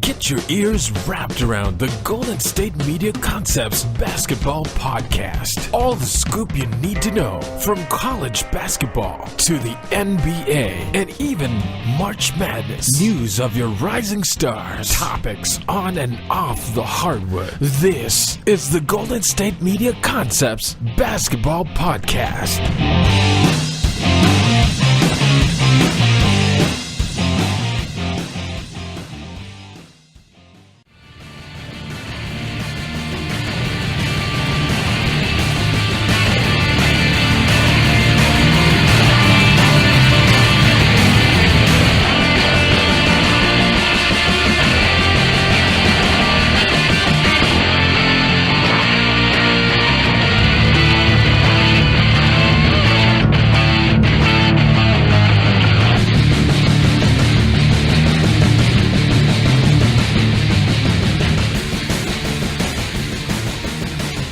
Get your ears wrapped around the Golden State Media Concepts Basketball Podcast. All the scoop you need to know from college basketball to the NBA and even March Madness. News of your rising stars. Topics on and off the hardwood. This is the Golden State Media Concepts Basketball Podcast.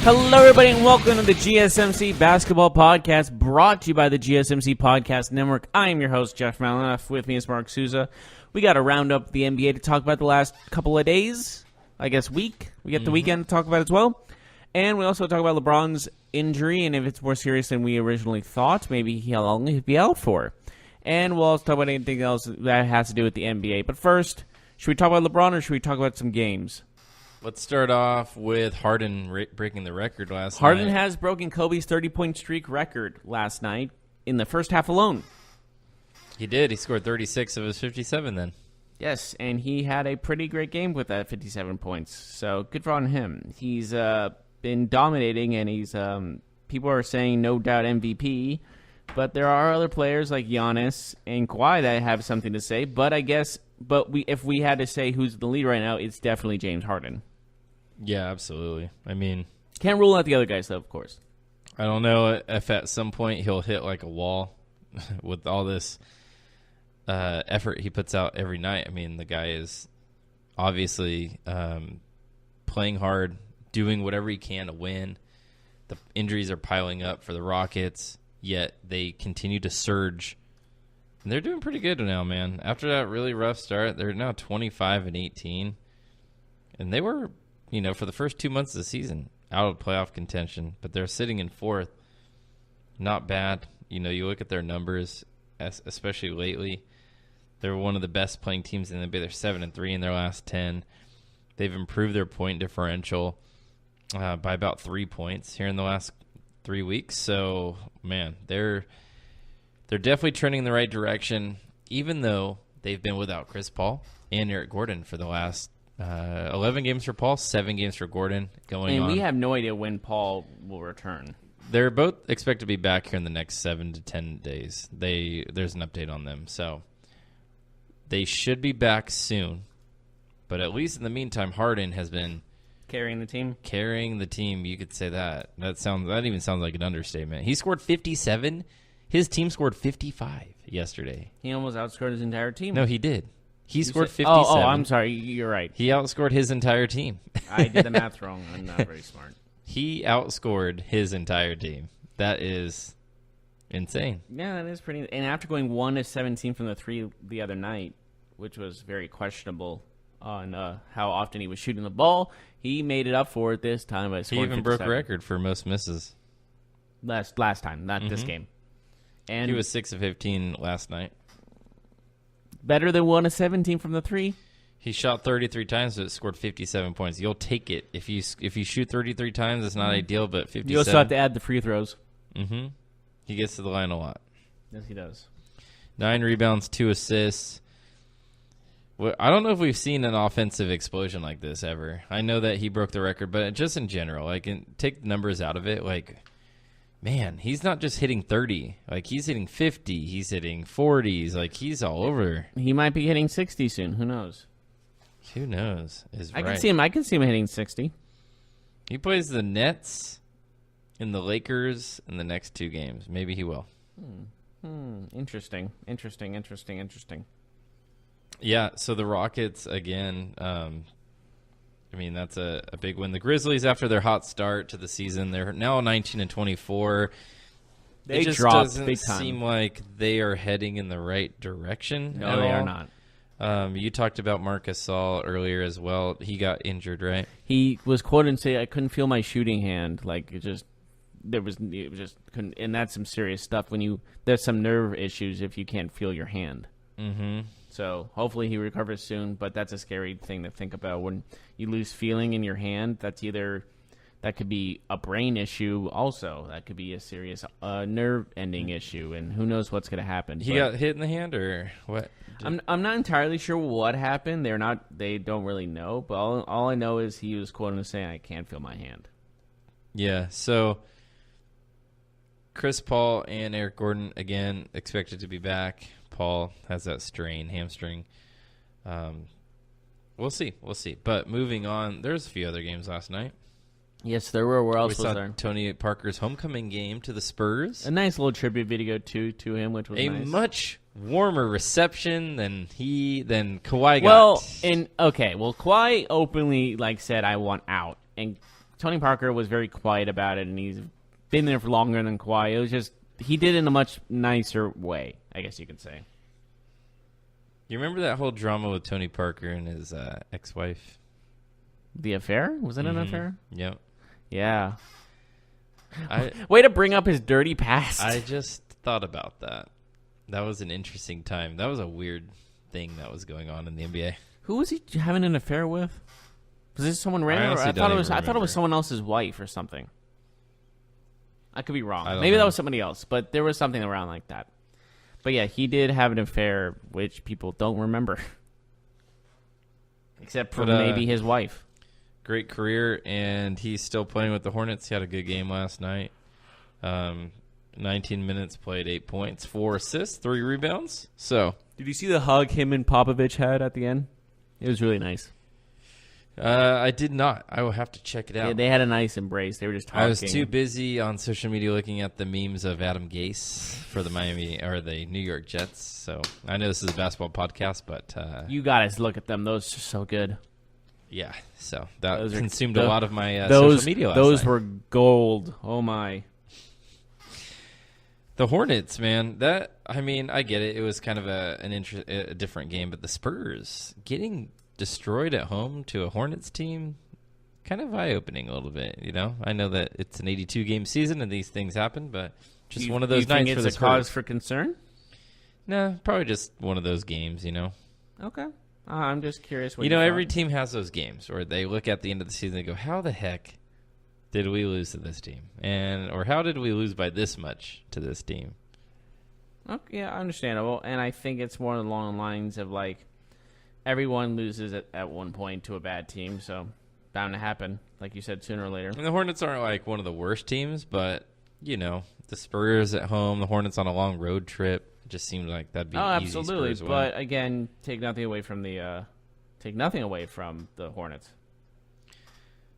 Hello, everybody, and welcome to the GSMC Basketball Podcast, brought to you by the GSMC Podcast Network. I am your host, Jeff Malinoff. With me is Mark Souza. We got to round up the NBA to talk about the last couple of days, I guess week. We get the weekend to talk about as well. And we also talk about LeBron's injury, and if it's more serious than we originally thought, maybe how long he'll be out for. And we'll also talk about anything else that has to do with the NBA. But first, should we talk about LeBron, or should we talk about some games? Let's start off with Harden breaking the record last night. Harden has broken Kobe's 30-point streak record last night in the first half alone. He did. He scored 36 of his 57 then. Yes, and he had a pretty great game with that 57 points. So good on him. He's been dominating, and he's people are saying no doubt MVP. But there are other players like Giannis and Kawhi that have something to say. But if we had to say who's the lead right now, it's definitely James Harden. Yeah, absolutely. I mean, can't rule out the other guys, though, of course. I don't know if at some point he'll hit like a wall with all this effort he puts out every night. I mean, the guy is obviously playing hard, doing whatever he can to win. The injuries are piling up for the Rockets, yet they continue to surge. And they're doing pretty good now, man. After that really rough start, they're now 25-18. And they were, for the first 2 months of the season, out of playoff contention. But they're sitting in fourth. Not bad. You look at their numbers, especially lately. They're one of the best playing teams in the NBA. They're 7-3 in their last 10. They've improved their point differential by about 3 points here in the last 3 weeks. So, man, they're definitely trending in the right direction, even though they've been without Chris Paul and Eric Gordon for the last 11 games for Paul, 7 games for Gordon going on. And we have no idea when Paul will return. They're both expected to be back here in the next 7 to 10 days. There's an update on them. So they should be back soon. But at least in the meantime, Harden has been carrying the team. You could say that. That even sounds like an understatement. He scored 57. His team scored 55 yesterday. He almost outscored his entire team. No, he did. He scored 57. Oh, I'm sorry. You're right. He outscored his entire team. I did the math wrong. I'm not very smart. He outscored his entire team. That is insane. Yeah, that is pretty. And after going 1-17 from the three the other night, which was very questionable on how often he was shooting the ball, he made it up for it this time by scoring 57. He even broke a record for most misses. Last time, not this game. And he was 6 of 15 last night. Better than 1-17 from the three. He shot 33 times, but scored 57 points. You'll take it if you shoot 33 times. It's not ideal, but 57. You also have to add the free throws. Mm-hmm. He gets to the line a lot. Yes, he does. 9 rebounds, 2 assists. Well, I don't know if we've seen an offensive explosion like this ever. I know that he broke the record, but just in general, take the numbers out of it, man, he's not just hitting 30. He's hitting 50. He's hitting 40s. He's all over. He might be hitting 60 soon. Who knows? Who knows? I can see him hitting 60. He plays the Nets and the Lakers in the next 2 games. Maybe he will. Interesting. Yeah, so the Rockets, again, that's a big win. The Grizzlies, after their hot start to the season, they're now 19-24. They just dropped doesn't big time. seem like they are heading in the right direction. No, they are not. You talked about Marcus Gasol earlier as well. He got injured, right? He was quoted and say, "I couldn't feel my shooting hand. Like it just couldn't." And that's some serious stuff. There's some nerve issues if you can't feel your hand. Mm-hmm. So hopefully he recovers soon. But that's a scary thing to think about when you lose feeling in your hand. That could be a brain issue. Also, that could be a serious nerve ending issue, and who knows what's going to happen. He got hit in the hand, or what? I'm not entirely sure what happened. They don't really know, but all I know is he was quoted as saying, "I can't feel my hand." Yeah. So Chris Paul and Eric Gordon again expected to be back. Paul has that hamstring. We'll see. But moving on, there's a few other games last night. Yes, there were. Where else we was saw there? Tony Parker's homecoming game to the Spurs. A nice little tribute video to him, which was a nice. Much warmer reception than Kawhi got. Kawhi openly said, "I want out," and Tony Parker was very quiet about it, and he's been there for longer than Kawhi. It was just he did it in a much nicer way, I guess you could say. You remember that whole drama with Tony Parker and his ex-wife? The affair? Was it an affair? Yep. Yeah. Way to bring up his dirty past. I just thought about that. That was an interesting time. That was a weird thing that was going on in the NBA. Who was he having an affair with? Was this someone random? I thought it was someone else's wife or something. I could be wrong. Maybe that was somebody else, but there was something around like that. But yeah, he did have an affair, which people don't remember. Except for maybe his wife. Great career, and he's still playing with the Hornets. He had a good game last night. 19 minutes, played 8 points, 4 assists, 3 rebounds. So, did you see the hug him and Popovich had at the end? It was really nice. I did not. I will have to check it out. Yeah, they had a nice embrace. They were just talking. I was too busy on social media looking at the memes of Adam Gase for the New York Jets. So I know this is a basketball podcast, but you guys look at them. Those are so good. Yeah, so that consumed a lot of my social media last Those night. were gold. Oh, my. The Hornets, man, I get it. It was kind of a different game, but the Spurs getting destroyed at home to a Hornets team, kind of eye-opening a little bit, you know? I know that it's an 82-game season and these things happen, but just one of those nights for the Spurs. It's a cause for concern? No, probably just one of those games, you know? Okay. I'm just curious what every team has those games where they look at the end of the season and go, how the heck did we lose to this team? Or how did we lose by this much to this team? Okay, yeah, understandable. And I think it's more along the lines of, everyone loses at one point to a bad team, so bound to happen, like you said, sooner or later. And the Hornets aren't, one of the worst teams, but, the Spurs at home, the Hornets on a long road trip. Just seemed like that'd be easy. Absolutely. But again, take nothing away from the Hornets.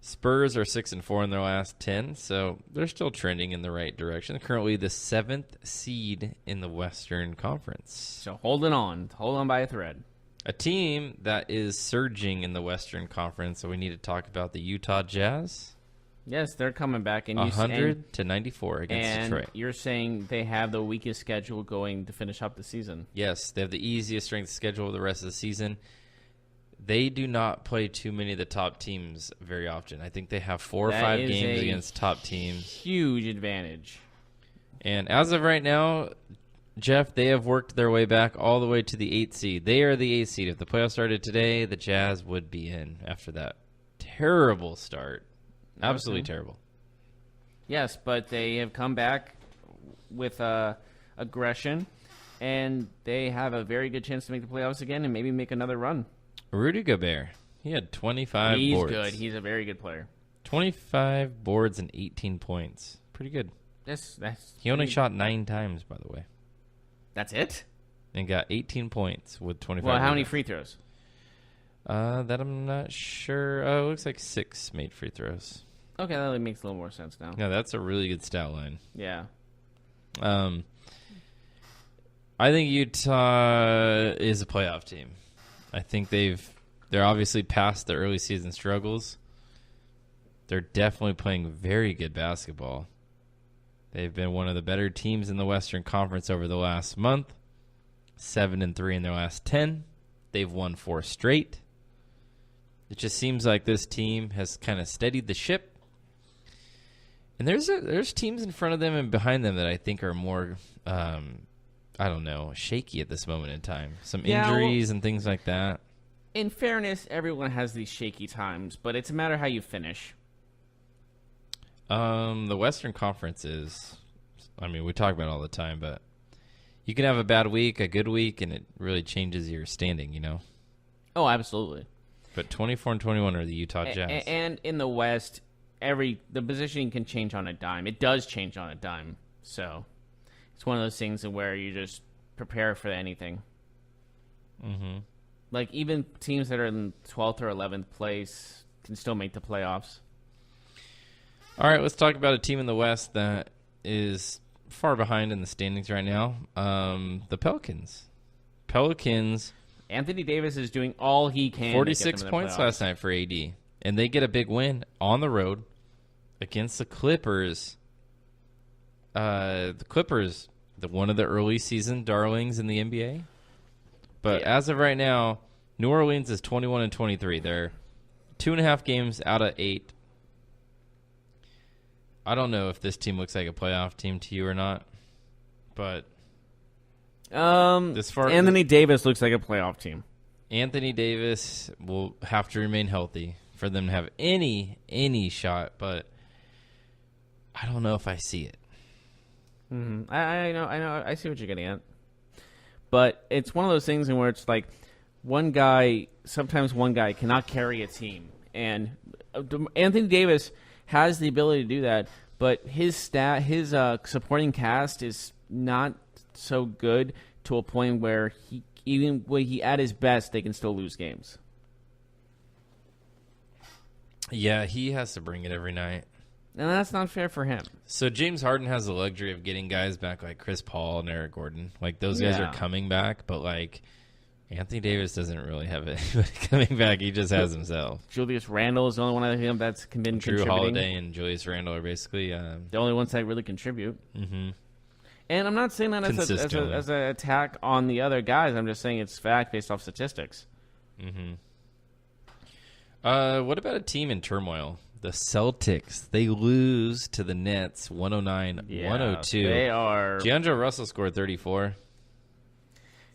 Spurs are 6-4 in their last 10, so they're still trending in the right direction. Currently, the 7th seed in the Western Conference. So hold on by a thread. A team that is surging in the Western Conference. So we need to talk about the Utah Jazz. Yes, they're coming back. 100-94 against Detroit. And you're saying they have the weakest schedule going to finish up the season. Yes, they have the easiest strength schedule of the rest of the season. They do not play too many of the top teams very often. I think they have 4 or 5 games against top teams. Huge advantage. And as of right now, Jeff, they have worked their way back all the way to the 8th seed. They are the 8th seed. If the playoffs started today, the Jazz would be in after that terrible start. Absolutely terrible. Yes, but they have come back with aggression, and they have a very good chance to make the playoffs again and maybe make another run. Rudy Gobert, he had 25 boards. He's good. He's a very good player. 25 boards and 18 points. Pretty good. He only shot 9 times, by the way. That's it? And got 18 points with 25. Well, how many free throws? That I'm not sure. Oh, it looks like 6 made free throws. Okay, that makes a little more sense now. Yeah, that's a really good stat line. Yeah. I think Utah is a playoff team. I think they're obviously past the early season struggles. They're definitely playing very good basketball. They've been one of the better teams in the Western Conference over the last month. 7-3 in their last 10. They've won 4 straight. It just seems like this team has kind of steadied the ship. And there's teams in front of them and behind them that I think are more, I don't know, shaky at this moment in time. Some injuries and things like that. In fairness, everyone has these shaky times, but it's a matter of how you finish. The Western Conference is, I mean, we talk about it all the time, but you can have a bad week, a good week, and it really changes your standing, you know? Oh, absolutely. But 24-21 are the Utah Jazz. And in the West, the positioning can change on a dime. It does change on a dime. So it's one of those things where you just prepare for anything. Mm-hmm. Like, even teams that are in 12th or 11th place can still make the playoffs. All right, let's talk about a team in the West that is far behind in the standings right now. The Pelicans. Anthony Davis is doing all he can. 46 points last night for AD. And they get a big win on the road against the Clippers. The Clippers, one of the early season darlings in the NBA. But as of right now, New Orleans is 21-23. They're 2.5 games out of 8. I don't know if this team looks like a playoff team to you or not, but Anthony Davis looks like a playoff team. Anthony Davis will have to remain healthy for them to have any shot, but I don't know if I see it. Mm-hmm. I know. I see what you're getting at. But it's one of those things in where it's like sometimes one guy cannot carry a team. And Anthony Davis has the ability to do that, but his supporting cast is not so good to a point where even when he at his best, they can still lose games. Yeah, he has to bring it every night. And that's not fair for him. So James Harden has the luxury of getting guys back like Chris Paul and Eric Gordon. Like, those guys are coming back, but, like, Anthony Davis doesn't really have anybody coming back. He just has himself. Julius Randle is the only one I think that's been contributing. Drew Holiday and Julius Randle are basically the only ones that really contribute. Mm-hmm. And I'm not saying that as an attack on the other guys. I'm just saying it's fact based off statistics. Mm-hmm. What about a team in turmoil? The Celtics. They lose to the Nets 109-102. They are. D'Angelo Russell scored 34.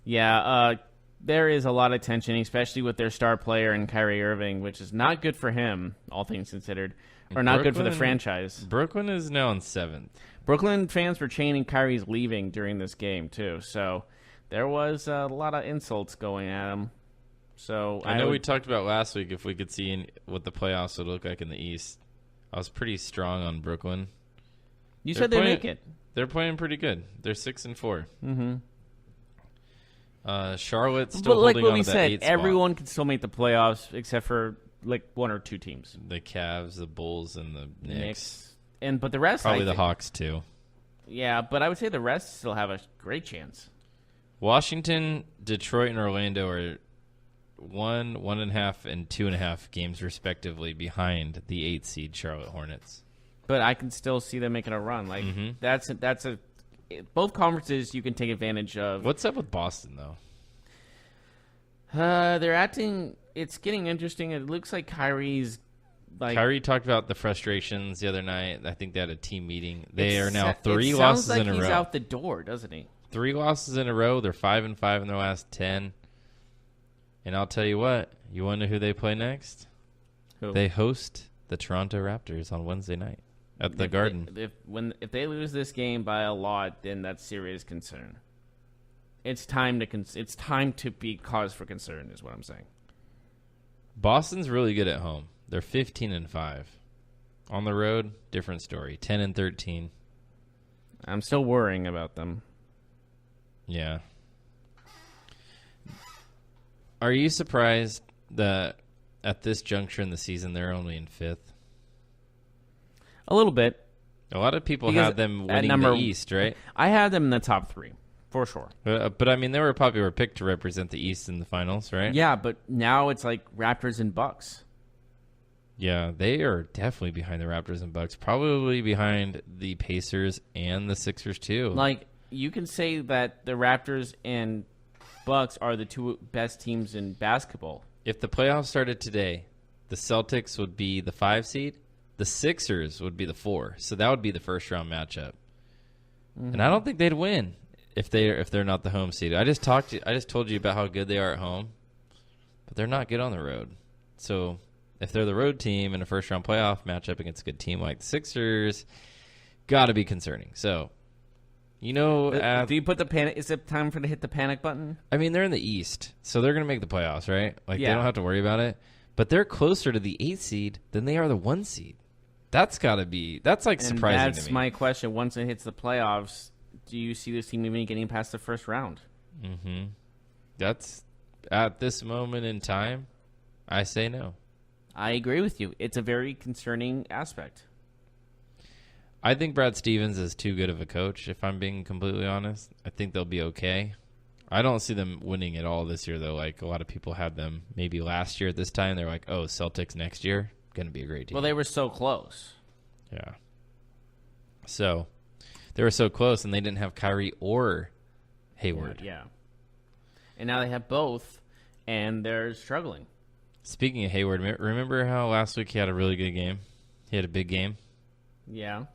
Yeah, there is a lot of tension, especially with their star player and Kyrie Irving, which is not good for him, all things considered, or not good for the franchise. Brooklyn is now in 7th. Brooklyn fans were chanting Kyrie's leaving during this game, too. So there was a lot of insults going at him. So I know we talked about last week if we could see what the playoffs would look like in the East. I was pretty strong on Brooklyn. You said they'd make it. They're playing pretty good. They're 6-4. Mm-hmm. Charlotte's still holding on to that 8th spot. But like what we said, everyone can still make the playoffs except for like 1 or 2 teams. The Cavs, the Bulls, and the Knicks. But the rest, probably the Hawks too. Yeah, but I would say the rest still have a great chance. Washington, Detroit, and Orlando are 1, 1.5, and 2.5 games respectively behind the 8th seed Charlotte Hornets. But I can still see them making a run. Like that's both conferences you can take advantage of. What's up with Boston though? They're acting. It's getting interesting. It looks like Kyrie's. Kyrie talked about the frustrations the other night. I think they had a team meeting. They are now 3 losses in a row. He's out the door, doesn't he? 3 losses in a row. They're 5-5 in their last 10. And I'll tell you what. You want to know who they play next? Who? They host the Toronto Raptors on Wednesday night at the Garden. If they lose this game by a lot, then that's serious concern. It's time to be cause for concern, is what I'm saying. Boston's really good at home. They're 15-5. On the road, different story. 10-13. I'm still worrying about them. Yeah. Are you surprised that at this juncture in the season they're only in 5th? A little bit. A lot of people had them winning the East, right? I had them in the top 3, for sure. But I mean, they were a popular pick to represent the East in the finals, right? Yeah, but now it's like Raptors and Bucks. Yeah, they are definitely behind the Raptors and Bucks. Probably behind the Pacers and the Sixers, too. Like, you can say that the Raptors and Bucks are the two best teams in basketball. If the playoffs started today, the Celtics would be the 5 seed. The Sixers would be the 4. So that would be the first round matchup. Mm-hmm. And I don't think they'd win if they're not the home seed. I just told you about how good they are at home, but they're not good on the road. So if they're the road team in a first round playoff matchup against a good team like the Sixers, got to be concerning. So, do you put the panic? Is it time for to hit the panic button? I mean, they're in the East, so they're going to make the playoffs, right? They don't have to worry about it. But they're closer to the 8th seed than they are the 1 seed. That's surprising to me. That's my question. Once it hits the playoffs, do you see this team even getting past the first round? Mm-hmm. That's, at this moment in time, I say no. I agree with you. It's a very concerning aspect. I think Brad Stevens is too good of a coach, if I'm being completely honest. I think they'll be okay. I don't see them winning at all this year, though. Like, a lot of people had them maybe last year at this time. They're like, oh, Celtics next year, going to be a great team. Well, they were so close. Yeah. So, they were so close, and they didn't have Kyrie or Hayward. Yeah. And now they have both, and they're struggling. Speaking of Hayward, remember how last week he had a really good game? He had a big game? Yeah.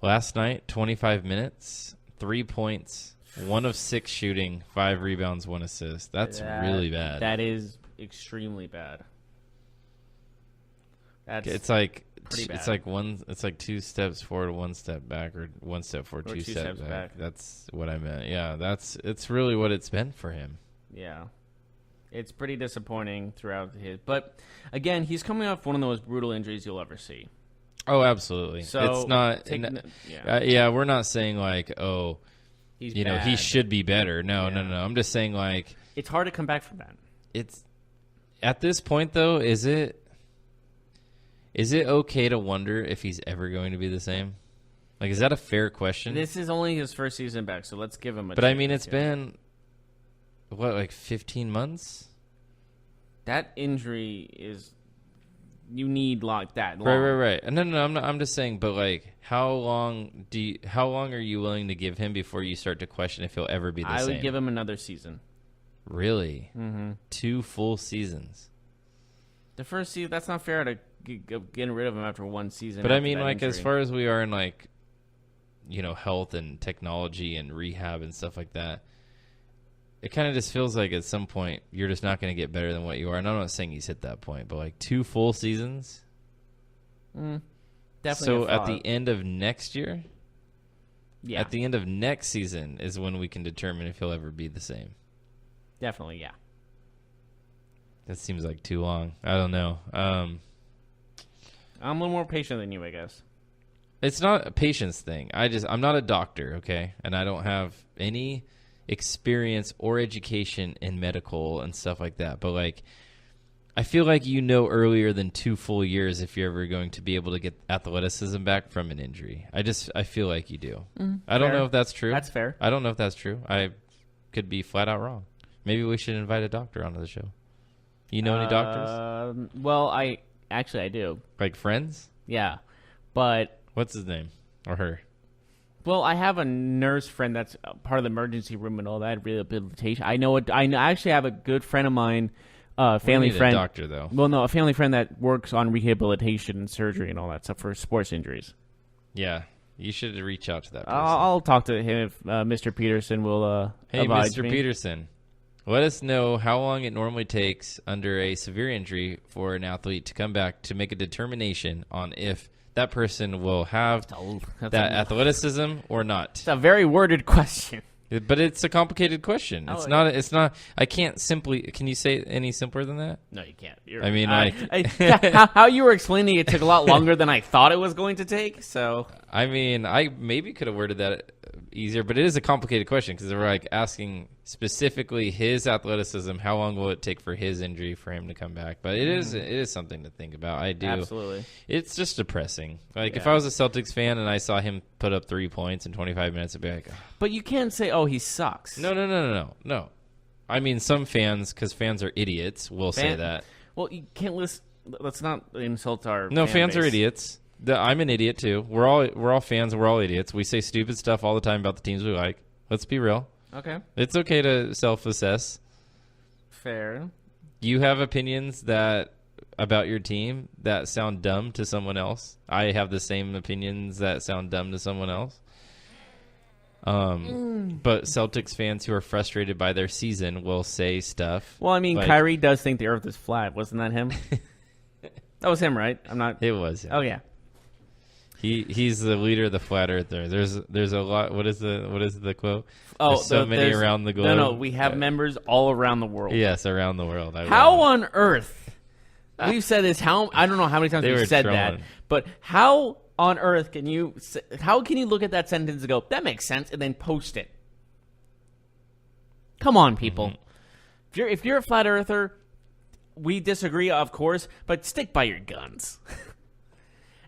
Last night, 25 minutes, 3 points. 1 of 6 shooting, 5 rebounds, 1 assist. That's really bad. That is extremely bad. It's like pretty bad. It's like 2 steps forward, 1 step back, or 1 step forward, 2 steps back. That's what I meant. Yeah, it's really what it's been for him. Yeah, it's pretty disappointing throughout his. But again, he's coming off one of the most brutal injuries you'll ever see. Oh, absolutely. So it's not. We're not saying like, oh. He should be better. No. I'm just saying, like, it's hard to come back from that. It's at this point, though. Is it okay to wonder if he's ever going to be the same? Like, is that a fair question? This is only his first season back, so let's give him a. But chance. I mean, it's been like 15 months. That injury is. You need that long. Right. No, I'm just saying, but like, how long are you willing to give him before you start to question if he'll ever be the same? I would give him another season. Really? Mm-hmm. 2 full seasons. The first season, that's not fair to get rid of him after 1 season. But I mean, like, injury. As far as we are in like, health and technology and rehab and stuff like that, it kind of just feels like at some point you're just not going to get better than what you are. And I'm not saying he's hit that point, but like 2 full seasons. Definitely. So at the end of next year, at the end of next season is when we can determine if he'll ever be the same. Definitely, yeah. That seems like too long. I don't know. I'm a little more patient than you, I guess. It's not a patience thing. I'm not a doctor, okay? And I don't have any experience or education in medical and stuff like that. But, like, I feel like earlier than 2 full years if you're ever going to be able to get athleticism back from an injury. I feel like you do. I don't know if that's true. That's fair. I don't know if that's true. I could be flat out wrong. Maybe we should invite a doctor onto the show. You know any doctors? Well, I do. Like friends? Yeah. But what's his name? Or her? Well, I have a nurse friend that's part of the emergency room and all that rehabilitation. I actually have a good friend of mine, family friend. A doctor, though. Well, no, a family friend that works on rehabilitation and surgery and all that stuff for sports injuries. Yeah, you should reach out to that person. I'll talk to him if Mr. Peterson will. Hey, Mr. Peterson, let us know how long it normally takes under a severe injury for an athlete to come back to make a determination on if that person will have athleticism or not. It's a very worded question. But it's a complicated question. It's not. I can't simply. Can you say any simpler than that? No, you can't. How you were explaining it took a lot longer than I thought it was going to take. So I mean, I maybe could have worded that easier, but it is a complicated question because we're like asking specifically his athleticism. How long will it take for his injury for him to come back? But it is something to think about. I do. Absolutely. It's just depressing. Like if I was a Celtics fan and I saw him put up 3 points in 25 minutes, I'd be like, oh. But you can't say, "Oh, he sucks." No. I mean, some fans, because fans are idiots, will say that. Well, you can't list. Let's not insult our. No, fan fans base. are idiots. I'm an idiot too. We're all fans. We're all idiots. We say stupid stuff all the time about the teams we like. Let's be real. Okay. It's okay to self-assess. Fair. You have opinions about your team that sound dumb to someone else. I have the same opinions that sound dumb to someone else. But Celtics fans who are frustrated by their season will say stuff. Well, I mean, like, Kyrie does think the Earth is flat. Wasn't that him? That was him, right? I'm not. It was him. Oh yeah. He's the leader of the flat earther. There's a lot. What is the quote? Oh, there's so many around the globe. No, we have members all around the world. Yes, around the world. How on earth? We've said this. I don't know how many times we've said that, but how on earth can you look at that sentence and go, that makes sense, and then post it? Come on, people. Mm-hmm. If you're a flat earther, we disagree, of course, but stick by your guns.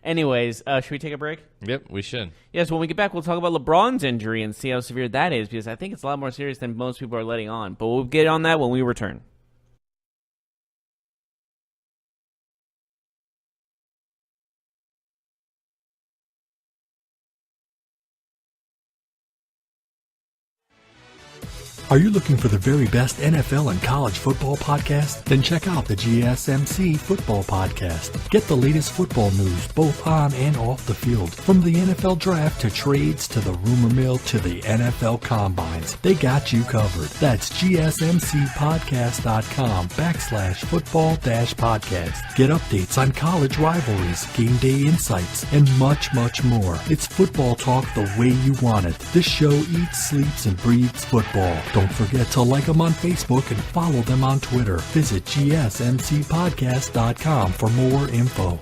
Anyways, should we take a break? Yep, we should. Yes, when we get back, we'll talk about LeBron's injury and see how severe that is, because I think it's a lot more serious than most people are letting on. But we'll get on that when we return. Are you looking for the very best NFL and college football podcast? Then check out the GSMC Football Podcast. Get the latest football news both on and off the field. From the NFL Draft to trades to the rumor mill to the NFL Combines, they got you covered. That's GSMCpodcast.com/football-podcast. Get updates on college rivalries, game day insights, and much, much more. It's football talk the way you want it. This show eats, sleeps, and breathes football. Don't forget to like them on Facebook and follow them on Twitter. Visit GSMCpodcast.com for more info.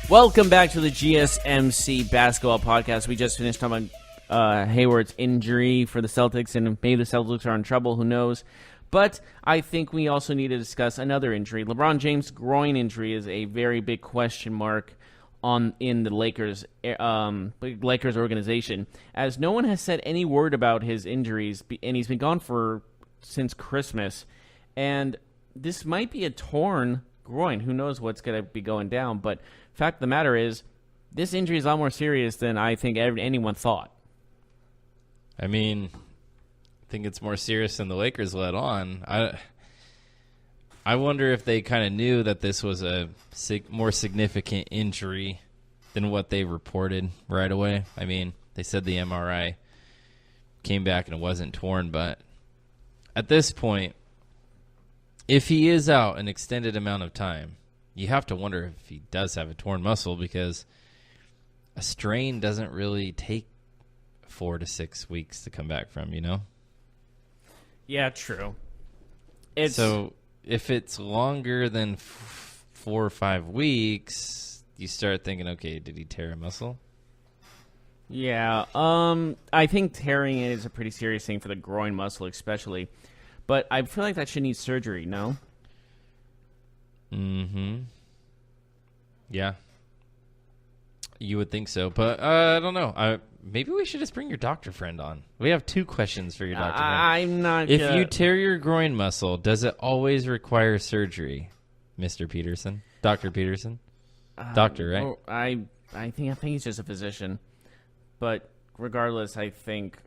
Welcome back to the GSMC Basketball Podcast. We just finished talking about Hayward's injury for the Celtics, and maybe the Celtics are in trouble. Who knows? But I think we also need to discuss another injury. LeBron James' groin injury is a very big question mark in the Lakers organization, as no one has said any word about his injuries, and he's been gone since Christmas. And this might be a torn groin. Who knows what's going to be going down? But fact of the matter is, this injury is a lot more serious than I think anyone thought. I mean, I think it's more serious than the Lakers let on. I wonder if they kind of knew that this was a more significant injury than what they reported right away. I mean, they said the MRI came back and it wasn't torn, but at this point, if he is out an extended amount of time, you have to wonder if he does have a torn muscle, because a strain doesn't really take 4 to 6 weeks to come back from, you know? Yeah, true. So if it's longer than 4 or 5 weeks, you start thinking, okay, did he tear a muscle? Yeah, I think tearing it is a pretty serious thing for the groin muscle especially. But I feel like that should need surgery, no? Mm-hmm. Yeah. You would think so, but I don't know. Maybe we should just bring your doctor friend on. We have 2 questions for your doctor friend. I'm not... If you tear your groin muscle, does it always require surgery, Mr. Peterson? Dr. Peterson? Doctor, right? Well, I think he's just a physician. But regardless, I think...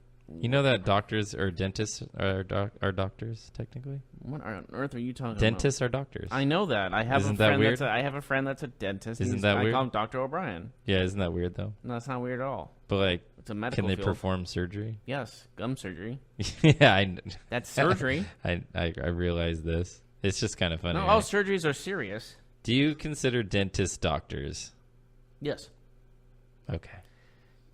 You know that doctors or dentists are doctors, technically? What on earth are you talking Dentists about? are doctors. I know that. I have Isn't a friend that weird? I have a friend that's a dentist. Isn't that weird? I call him Dr. O'Brien. Yeah, isn't that weird, though? No, it's not weird at all. But, like, It's a medical can they field. perform surgery? Yes, gum surgery. Yeah, That's surgery. I realize this. It's just kind of funny. No, right? all surgeries are serious. Do you consider dentists doctors? Yes. Okay.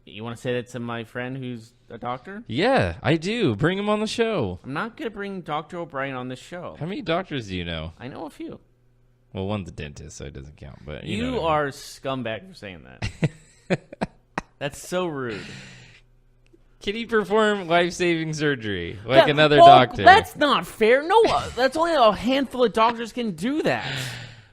You want to say that to my friend who's a doctor? Yeah, I do. Bring him on the show. I'm not going to bring Dr. O'Brien on this show. How many doctors do you know? I know a few. Well, one's a dentist, so it doesn't count. But You know what I mean. are a scumbag for saying that. That's so rude. Can he perform life-saving surgery like another doctor? That's not fair. No, that's only a handful of doctors can do that.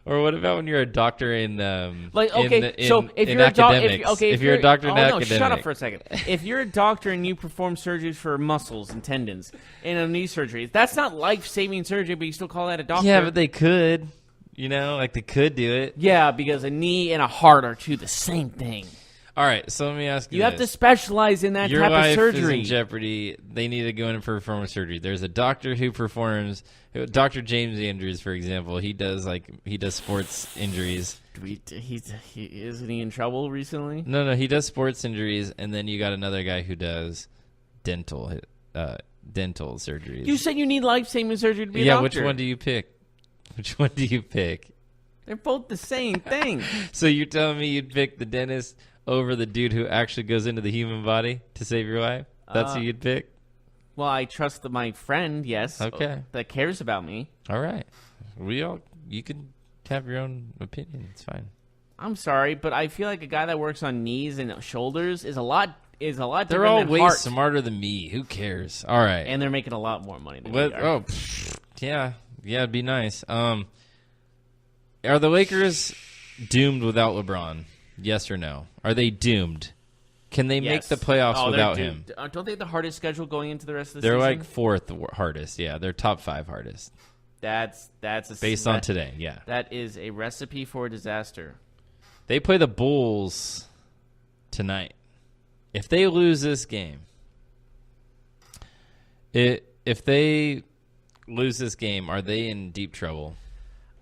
Or what about when you're a doctor in if you're academics? if you're a doctor in academics. Shut up for a second. If you're a doctor and you perform surgeries for muscles and tendons and a knee surgery, that's not life-saving surgery, but you still call that a doctor. Yeah, but they could. They could do it. Yeah, because a knee and a heart are the same thing. All right, so let me ask you You have to specialize in that type of surgery. Your life is in jeopardy. They need to go in and perform a surgery. There's a doctor who performs Dr. James Andrews, for example. He does sports injuries. Isn't he in trouble recently? No, he does sports injuries, and then you got another guy who does dental surgeries. You said you need life-saving surgery to be a doctor. Yeah, which one do you pick? Which one do you pick? They're both the same thing. So you're telling me you'd pick the dentist over the dude who actually goes into the human body to save your life? That's who you'd pick? Well, I trust my friend, yes. Okay. That cares about me. All right. You can have your own opinion. It's fine. I'm sorry, but I feel like a guy that works on knees and shoulders is a lot different They're all than way heart. smarter than me. Who cares? All right. And they're making a lot more money than we are. Oh, yeah. Yeah, it'd be nice. Are the Lakers doomed without LeBron? Yes or no? Are they doomed? Can they make the playoffs without him? Don't they have the hardest schedule going into the rest of the season? season? They're like fourth hardest. Yeah, they're top 5 hardest. That's based on today. Yeah, that is a recipe for disaster. They play the Bulls tonight. If they lose this game, are they in deep trouble?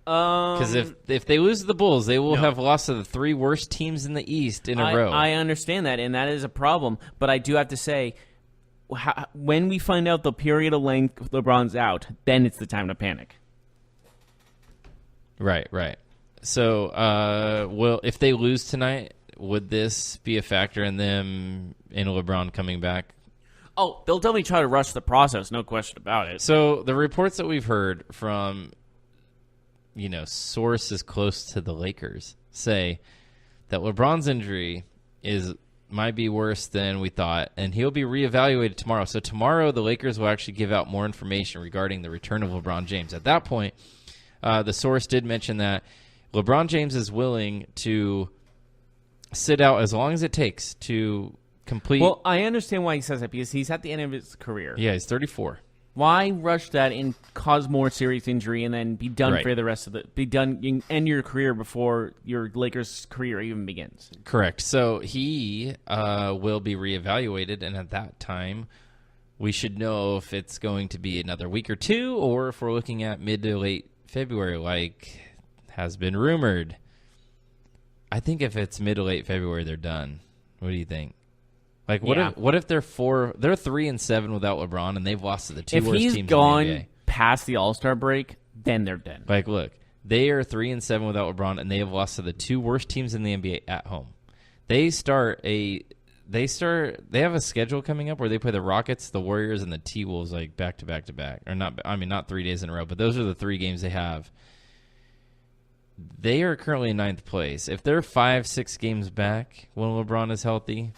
Because if they lose to the Bulls, they will have lost to the 3 worst teams in the East in a row. I understand that, and that is a problem. But I do have to say, when we find out the period of length LeBron's out, then it's the time to panic. Right. So, if they lose tonight, would this be a factor in them in LeBron coming back? Oh, they'll definitely try to rush the process, no question about it. So the reports that we've heard from sources close to the Lakers say that LeBron's injury might be worse than we thought, and he'll be reevaluated tomorrow. So tomorrow, the Lakers will actually give out more information regarding the return of LeBron James. At that point, the source did mention that LeBron James is willing to sit out as long as it takes to complete. Well, I understand why he says that, because he's at the end of his career. Yeah, he's 34. Why rush that and cause more serious injury and then be done for the rest of end your career before your Lakers career even begins? Correct. So he will be reevaluated, and at that time, we should know if it's going to be another week or 2, or if we're looking at mid to late February, like has been rumored. I think if it's mid to late February, they're done. What do you think? Like, what if they're 3-7 without LeBron, and they've lost to the 2 worst teams in the NBA? If he's gone past the All-Star break, then they're dead. Like, look, they are 3-7 without LeBron, and they have lost to the 2 worst teams in the NBA at home. They have a schedule coming up where they play the Rockets, the Warriors, and the T-Wolves like back to back to back. Or not 3 days in a row, but those are the 3 games they have. They are currently in 9th place. If they're 5-6 games back when LeBron is healthy,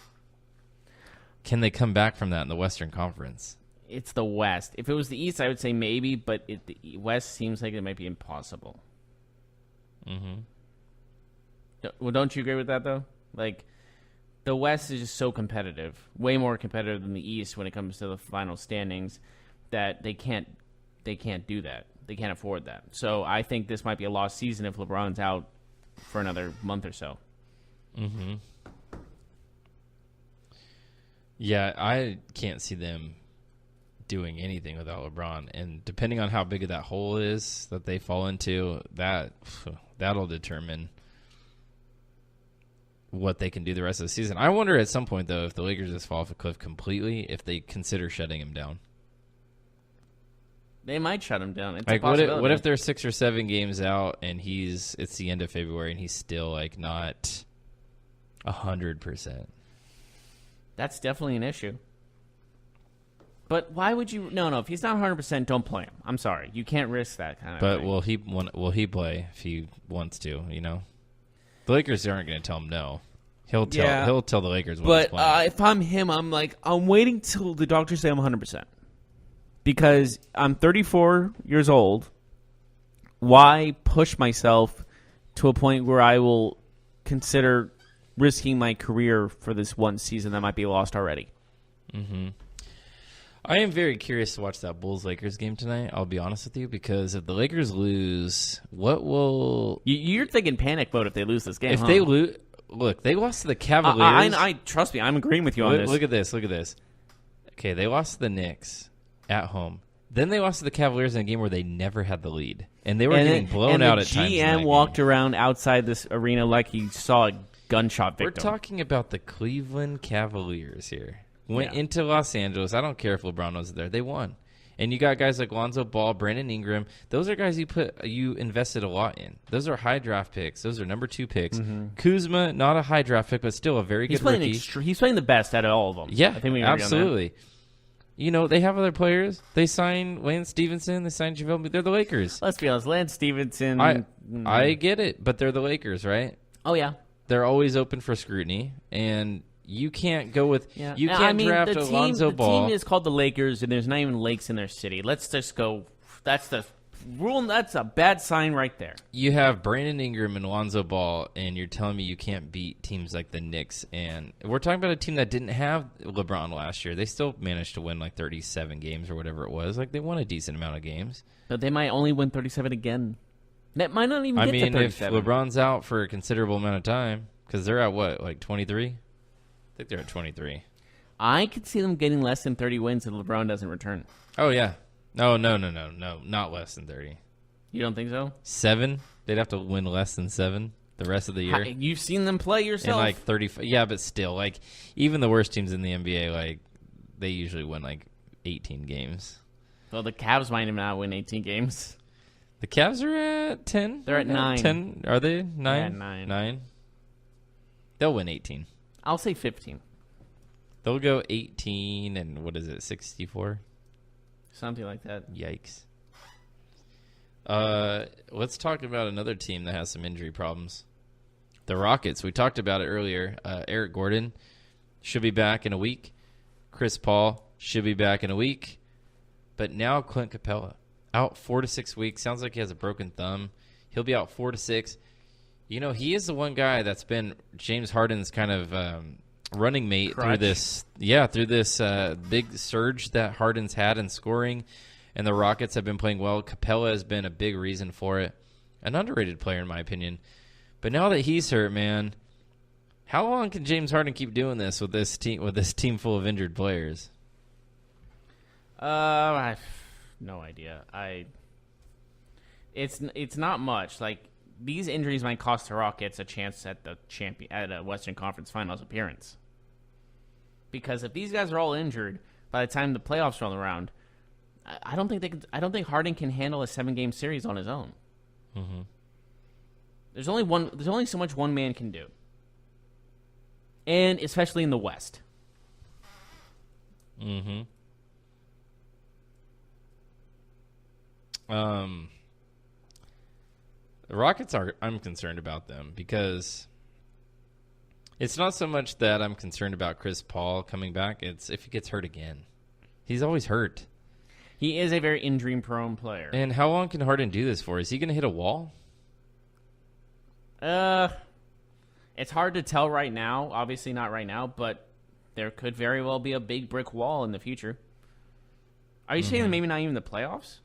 can they come back from that in the Western Conference? It's the West. If it was the East, I would say maybe, but the West seems like it might be impossible. Mm-hmm. Well, don't you agree with that, though? Like, the West is just so competitive, way more competitive than the East when it comes to the final standings, that they can't do that. They can't afford that. So I think this might be a lost season if LeBron's out for another month or so. Mm-hmm. Yeah, I can't see them doing anything without LeBron. And depending on how big of that hole is that they fall into, that'll determine what they can do the rest of the season. I wonder at some point, though, if the Lakers just fall off a cliff completely, if they consider shutting him down. They might shut him down. It's like, a possibility. what if they're 6 or 7 games out and it's the end of February and he's still like not 100%? That's definitely an issue. But why would you? No. If he's not 100%, don't play him. I'm sorry, you can't risk that kind of thing. But will he play if he wants to? The Lakers aren't going to tell him no. He'll tell the Lakers what he's But playing. if I'm him, I'm waiting till the doctors say I'm 100%. Because I'm 34 years old. Why push myself to a point where I will consider risking my career for this one season that might be lost already? Mm-hmm. I am very curious to watch that Bulls-Lakers game tonight, I'll be honest with you, because if the Lakers lose, what will... You're thinking panic mode if they lose this game, If they lose... Look, they lost to the Cavaliers. I trust me, I'm agreeing with you on this. Look at this. Okay, they lost to the Knicks at home. Then they lost to the Cavaliers in a game where they never had the lead. And they were getting blown out at times. The GM walked around outside this arena like he saw a gunshot victim. We're talking about the Cleveland Cavaliers here. Went into Los Angeles. I don't care if LeBron was there. They won. And you got guys like Lonzo Ball, Brandon Ingram. Those are guys you invested a lot in. Those are high draft picks. Those are number 2 picks. Mm-hmm. Kuzma, not a high draft pick, but still a very good rookie. He's playing the best out of all of them. Yeah, I think we absolutely. You know, they have other players. They signed Lance Stevenson. They signed JaVale. They're the Lakers. Let's be honest. Lance Stevenson. I get it, but they're the Lakers, right? Oh, yeah. They're always open for scrutiny, and you can't go with you can't I mean, draft Alonzo Ball. The team is called the Lakers, and there's not even lakes in their city. Let's just go. That's the rule. That's a bad sign right there. You have Brandon Ingram and Alonzo Ball, and you're telling me you can't beat teams like the Knicks. And we're talking about a team that didn't have LeBron last year. They still managed to win like 37 games or whatever it was. Like they won a decent amount of games. But they might only win 37 again. That might not even get to 37. If LeBron's out for a considerable amount of time, because they're at what, like 23? I think they're at 23. I could see them getting less than 30 wins if LeBron doesn't return. Oh, yeah. No, not less than 30. You don't think so? 7? They'd have to win less than 7 the rest of the year. You've seen them play yourself. And like 35. Yeah, but still, like even the worst teams in the NBA, like they usually win like 18 games. Well, the Cavs might even not win 18 games. The Cavs are at 10. They're at 9. 10. Are they 9? They're at 9. 9. They'll win 18. I'll say 15. They'll go 18 and what is it, 64? Something like that. Yikes. Let's talk about another team that has some injury problems. The Rockets. We talked about it earlier. Eric Gordon should be back in a week. Chris Paul should be back in a week. But now Clint Capella out 4 to 6 weeks. Sounds like he has a broken thumb. He'll be out 4 to 6. You know, he is the one guy that's been James Harden's kind of running mate through this big surge that Harden's had in scoring, and the Rockets have been playing well. Capella has been a big reason for it. An underrated player, in my opinion. But now that he's hurt, man, how long can James Harden keep doing this with this team full of injured players? I have no idea. It's not much. Like, these injuries might cost the Rockets a chance at a Western Conference Finals appearance. Because if these guys are all injured by the time the playoffs roll around, I don't think Harden can handle a 7-game series on his own. Mm-hmm. There's only so much one man can do, and especially in the West. Mm-hmm. The Rockets I'm concerned about them because it's not so much that I'm concerned about Chris Paul coming back. It's if he gets hurt again. He's always hurt. He is a very injury-prone player. And how long can Harden do this for? Is he going to hit a wall? It's hard to tell right now. Obviously not right now, but there could very well be a big brick wall in the future. Are you saying that maybe not even the playoffs?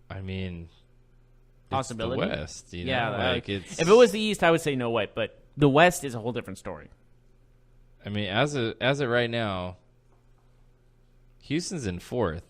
I mean, possibility. It's the West, you know? Yeah, if it was the East, I would say no way, but the West is a whole different story. I mean, as of right now, Houston's in 4th,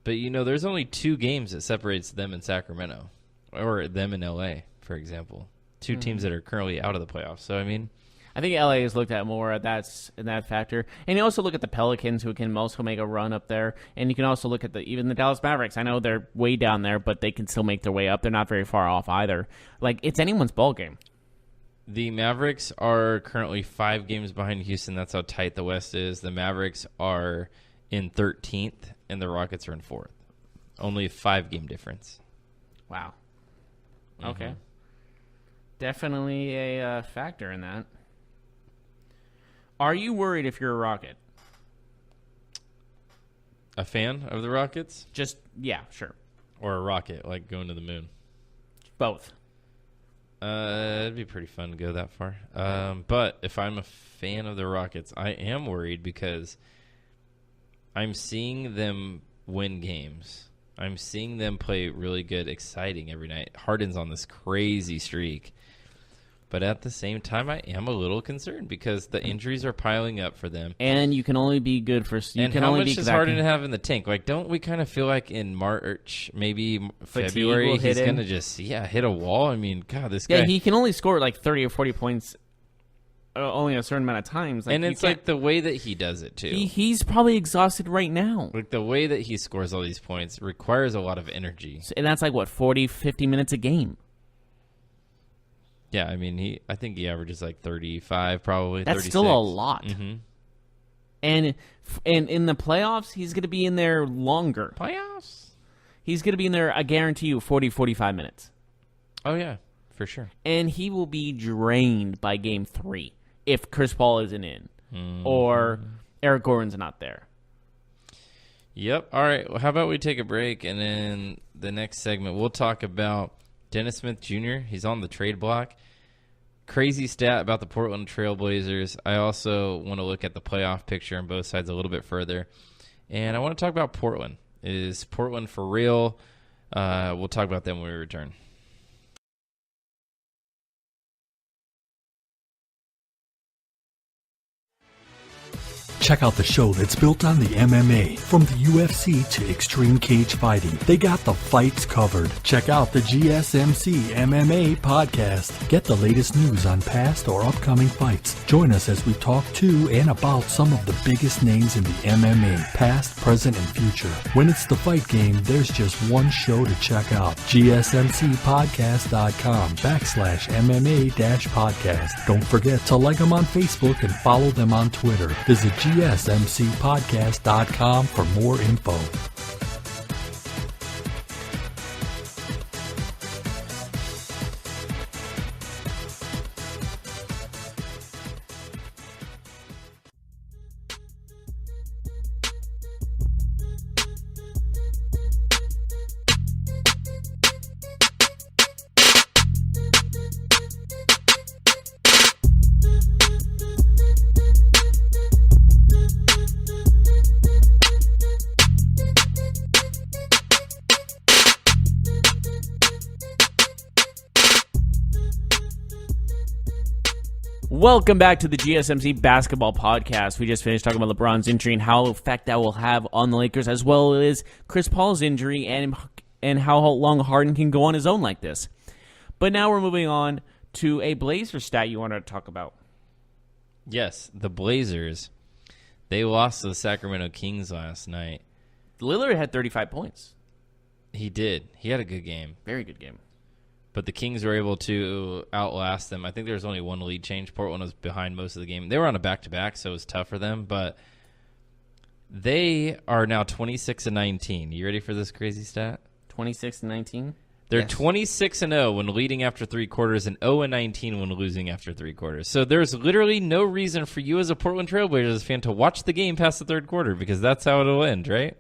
but you know, there's only 2 games that separates them and Sacramento, or them and LA, for example. 2 teams that are currently out of the playoffs. So I mean, I think LA is looked at more at that factor. And you also look at the Pelicans, who can also make a run up there. And you can also look at even the Dallas Mavericks. I know they're way down there, but they can still make their way up. They're not very far off either. Like, it's anyone's ball game. The Mavericks are currently 5 games behind Houston. That's how tight the West is. The Mavericks are in 13th, and the Rockets are in 4th. Only a 5-game difference. Wow. Okay. definitely a factor in that. Are you worried if you're a Rocket? A fan of the Rockets? Just, yeah, sure. Or a rocket, like going to the moon? Both. It'd be pretty fun to go that far. But if I'm a fan of the Rockets, I am worried because I'm seeing them win games. I'm seeing them play really good, exciting every night. Harden's on this crazy streak. But at the same time, I am a little concerned because the injuries are piling up for them. And you can only be good for... And how much does Harden have in the tank? Like, don't we kind of feel like in March, maybe February, he's going to just, hit a wall? I mean, God, this guy... Yeah, he can only score like 30 or 40 points only a certain amount of times. Like, and it's like the way that he does it, too. He's probably exhausted right now. Like, the way that he scores all these points requires a lot of energy. And that's like, what, 40, 50 minutes a game? Yeah, I mean, I think he averages like 35, probably. That's 36. still a lot. Mm-hmm. And in the playoffs, he's going to be in there longer. Playoffs? He's going to be in there, I guarantee you, 40, 45 minutes. Oh, yeah, for sure. And he will be drained by game 3 if Chris Paul isn't in or Eric Gordon's not there. Yep. All right. Well, how about we take a break, and then the next segment we'll talk about Dennis Smith Jr. He's on the trade block. Crazy stat about the Portland Trailblazers. I also want to look at the playoff picture on both sides a little bit further. And I want to talk about Portland. Is Portland for real? We'll talk about them when we return. Check out the show that's built on the MMA. From the UFC to extreme cage fighting, they got the fights covered. Check out the GSMC MMA podcast. Get the latest news on past or upcoming fights. Join us as we talk to and about some of the biggest names in the MMA, past, present, and future. When it's the fight game, there's just one show to check out. GSMCpodcast.com/MMA-podcast. Don't forget to like them on Facebook and follow them on Twitter. Visit GSMCpodcast.com for more info. Welcome back to the GSMC Basketball Podcast. We just finished talking about LeBron's injury and how effect that will have on the Lakers, as well as Chris Paul's injury and how long Harden can go on his own like this. But now we're moving on to a Blazers stat you wanted to talk about. Yes, the Blazers. They lost to the Sacramento Kings last night. Lillard had 35 points. He did. He had a good game. Very good game. But the Kings were able to outlast them. I think there was only one lead change. Portland was behind most of the game. They were on a back-to-back, so it was tough for them. But they are now 26-19. You ready for this crazy stat? 26-19? They're Yes. 26-0 when leading after three quarters and 0-19 when losing after three quarters. So there's literally no reason for you as a Portland Trailblazers fan to watch the game past the third quarter because that's how it'll end, right?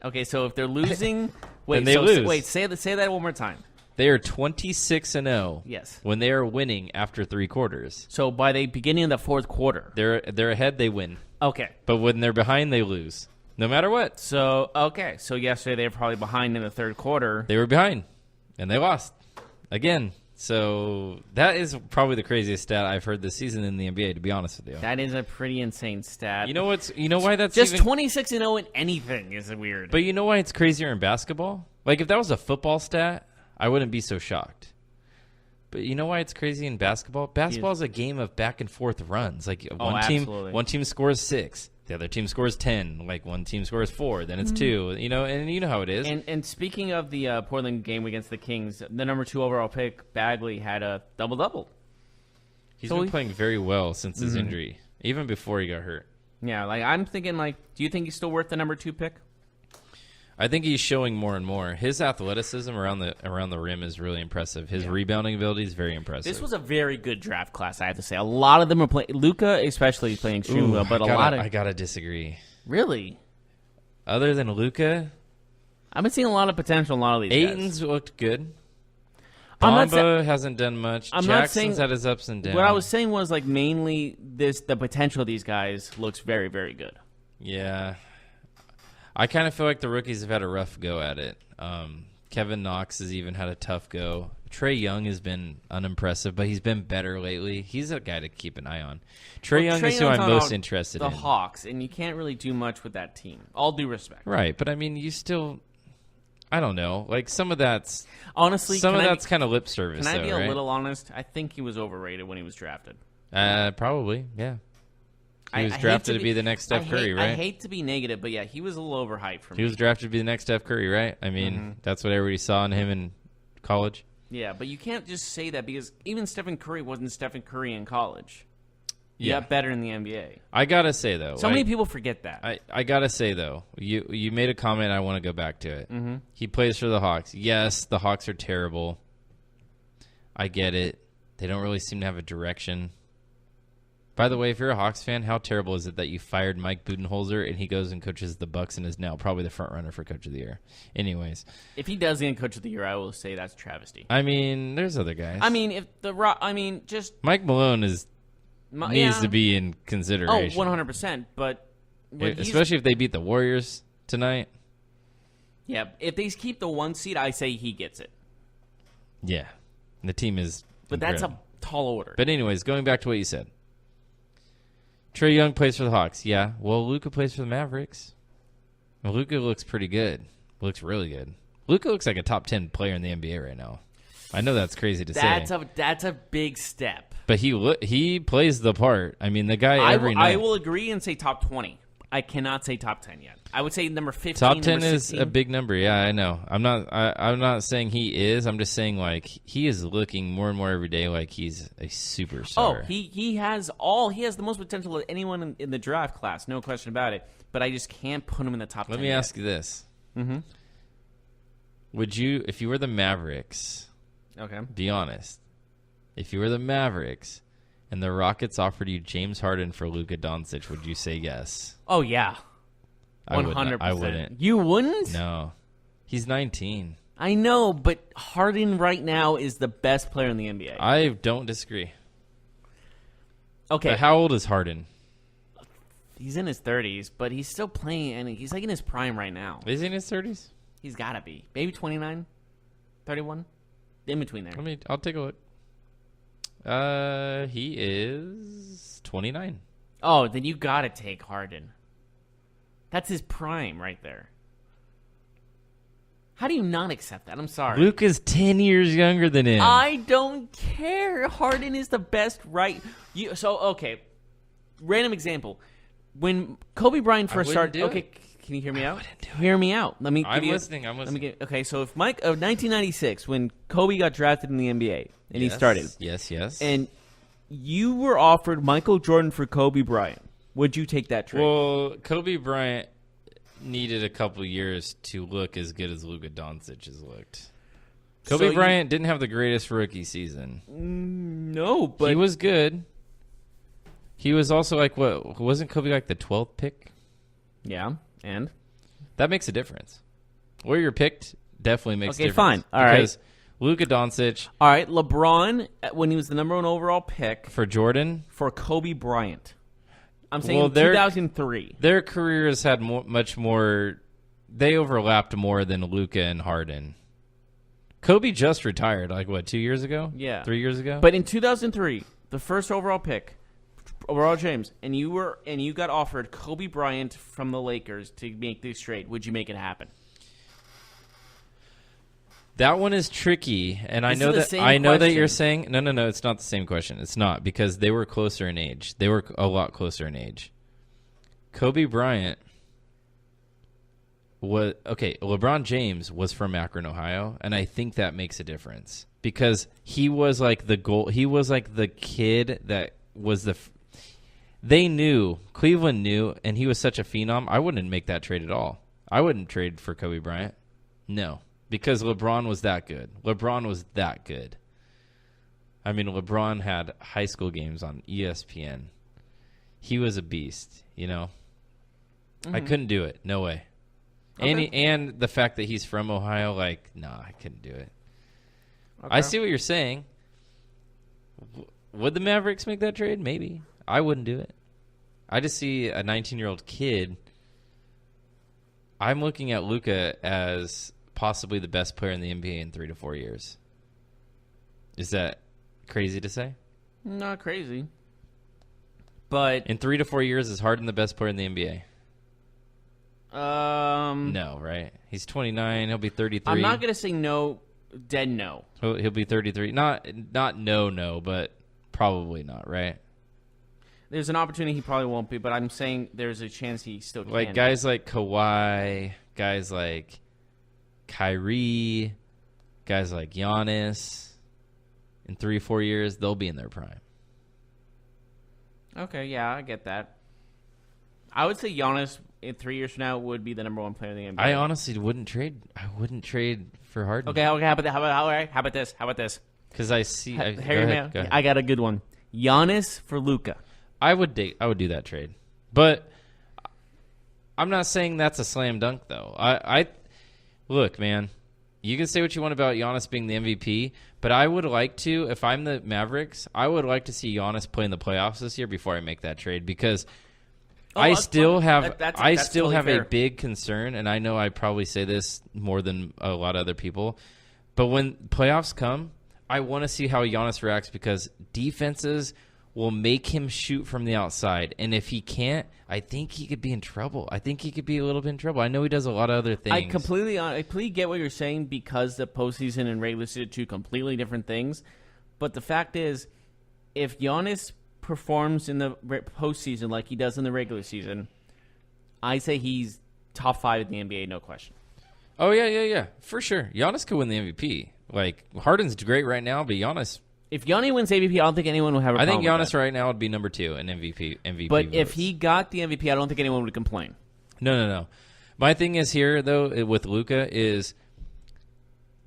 Okay, so if they're losing... wait, they lose. Wait, say that one more time. They are 26-0 Yes. when they are winning after three quarters. So by the beginning of the fourth quarter. They're ahead, they win. Okay. But when they're behind, they lose. No matter what. So yesterday they were probably behind in the third quarter. They were behind, and they lost again. So that is probably the craziest stat I've heard this season in the NBA, to be honest with you. That is a pretty insane stat. You know why that's just even... 26-0 in anything is weird. But you know why it's crazier in basketball? Like if that was a football stat, I wouldn't be so shocked. But you know why it's crazy in basketball? Basketball is a game of back and forth runs. Like one team scores 6, the other team scores 10. Like one team scores 4, then it's 2. You know, and you know how it is. And speaking of the Portland game against the Kings, the number 2 overall pick Bagley had a double-double. He's been playing very well since his injury, even before he got hurt. Yeah, like I'm thinking, like, do you think he's still worth the number 2 pick? I think he's showing more and more. His athleticism around the rim is really impressive. His rebounding ability is very impressive. This was a very good draft class, I have to say. A lot of them are playing. Luka especially is playing extremely well, but I gotta disagree. Really? Other than Luka, I've been seeing a lot of potential in a lot of these Ayton's looked good. I'm Bamba hasn't done much. Jackson's had his ups and downs. What I was saying was like mainly the potential of these guys looks very, very good. Yeah. I kind of feel like the rookies have had a rough go at it. Kevin Knox has even had a tough go. Trae Young has been unimpressive, but he's been better lately. He's a guy to keep an eye on. Trae Young is who I'm most interested in. The Hawks, and you can't really do much with that team. All due respect. Right, but I mean, you still... I don't know. Like, some of that's... Honestly, that's kind of lip service, Can I be a right? little honest? I think he was overrated when he was drafted. Probably, yeah. He was drafted to be the next Steph Curry, right? I hate to be negative, but yeah, he was a little overhyped for me. He was drafted to be the next Steph Curry, right? I mean, that's what everybody saw in him in college. Yeah, but you can't just say that because even Stephen Curry wasn't Stephen Curry in college. He got better in the NBA. I gotta say though, many people forget that. I gotta say though, you made a comment. I want to go back to it. Mm-hmm. He plays for the Hawks. Yes, the Hawks are terrible. I get it. They don't really seem to have a direction. By the way, if you're a Hawks fan, how terrible is it that you fired Mike Budenholzer and he goes and coaches the Bucks and is now probably the front runner for Coach of the Year? Anyways, if he does get Coach of the Year, I will say that's a travesty. I mean, there's other guys. I mean, just Mike Malone needs to be in consideration. Oh, 100%. But especially if they beat the Warriors tonight. Yeah, if they keep the 1 seed, I say he gets it. Yeah, the team is. But incredible. That's a tall order. But anyways, going back to what you said. Trae Young plays for the Hawks. Yeah. Well, Luka plays for the Mavericks. Well, Luka looks pretty good. Looks really good. Luka looks like a top 10 player in the NBA right now. I know that's crazy to say. That's a big step. But he plays the part. I mean, the guy every night. I will agree and say top 20. I cannot say top 10 yet. I would say number 15. Top 10 is 16. a big number. Yeah, I know. I'm not saying he is. I'm just saying like he is looking more and more every day like he's a superstar. Oh, he has the most potential of anyone in the draft class, no question about it. But I just can't put him in the top 10. Let me ask you this. Mm-hmm. Would you, if you were the Mavericks? Okay. Be honest. If you were the Mavericks and the Rockets offered you James Harden for Luka Doncic, would you say yes? Oh, yeah. 100%. I wouldn't. You wouldn't? No. He's 19. I know, but Harden right now is the best player in the NBA. I don't disagree. Okay. But how old is Harden? He's in his 30s, but he's still playing, and he's like in his prime right now. Is he in his 30s? He's got to be. Maybe 29, 31, in between there. I'll take a look. He is 29. Oh, then you got to take Harden. That's his prime right there. How do you not accept that? I'm sorry. Luke is 10 years younger than him. I don't care. Harden is the best okay. Random example. When Kobe Bryant first started... Okay, can you hear me out? Hear me out. I'm listening. Okay, so if 1996, when Kobe got drafted in the NBA, and he started. Yes. And you were offered Michael Jordan for Kobe Bryant. Would you take that trade? Well, Kobe Bryant needed a couple years to look as good as Luka Doncic has looked. Kobe Bryant didn't have the greatest rookie season. No, but... He was good. He was also wasn't Kobe like the 12th pick? Yeah, and? That makes a difference. Where you're picked definitely makes a difference. Okay, fine. All right. Because Luka Doncic... All right, LeBron, when he was the number 1 overall pick... For Jordan? For Kobe Bryant. I'm saying 2003. Their careers had much more... They overlapped more than Luka and Harden. Kobe just retired, 2 years ago? Yeah. 3 years ago? But in 2003, the first overall pick, LeBron James, and you got offered Kobe Bryant from the Lakers to make this trade, would you make it happen? That one is tricky, and I know that you're saying no. It's not the same question. It's not, because they were closer in age. They were a lot closer in age. Kobe Bryant was okay. LeBron James was from Akron, Ohio, and I think that makes a difference because he was like the goal. He was like the kid that was they knew, Cleveland knew, and he was such a phenom. I wouldn't make that trade at all. I wouldn't trade for Kobe Bryant. No, because LeBron was that good. I mean, LeBron had high school games on ESPN. He was a beast, you know. I couldn't do it. No way. Okay. And the fact that he's from Ohio, like, nah, I couldn't do it. Okay. I see what you're saying. Would the Mavericks make that trade? Maybe. I wouldn't do it. I just see a 19-year-old kid. I'm looking at Luka as possibly the best player in the NBA in 3 to 4 years. Is that crazy to say? Not crazy. But in 3 to 4 years, is Harden the best player in the NBA? No, right? He's 29. He'll be 33. I'm not gonna say no. Dead no. He'll be 33. Not no, but probably not, right? There's an opportunity he probably won't be, but I'm saying there's a chance he still can. Like guys like Kawhi, guys like Kyrie, guys like Giannis. In 3 or 4 years, they'll be in their prime. Okay, yeah, I get that. I would say Giannis in 3 years from now would be the number 1 player in the NBA. I honestly wouldn't trade. I wouldn't trade for Harden. Okay, how about this? Because I see. Go go ahead. I got a good one. Giannis for Luka. I would do that trade, but I'm not saying that's a slam dunk though. I look, man. You can say what you want about Giannis being the MVP, but I would like to, if I'm the Mavericks, I would like to see Giannis play in the playoffs this year before I make that trade because I still have a big concern, and I know I probably say this more than a lot of other people, but when playoffs come, I want to see how Giannis reacts because defenses will make him shoot from the outside, and if he can't, I think he could be in trouble. I think he could be a little bit in trouble. I know he does a lot of other things. I completely get what you're saying because the postseason and regular season are two completely different things. But the fact is, if Giannis performs in the postseason like he does in the regular season, I say he's top 5 in the NBA, no question. Oh, yeah. For sure. Giannis could win the MVP. Like, Harden's great right now, but Giannis... If Giannis wins MVP, I don't think anyone will have a problem with that. I think Giannis right now would be number 2 in MVP But votes. if he got the MVP, I don't think anyone would complain. No. My thing is here, though, with Luka is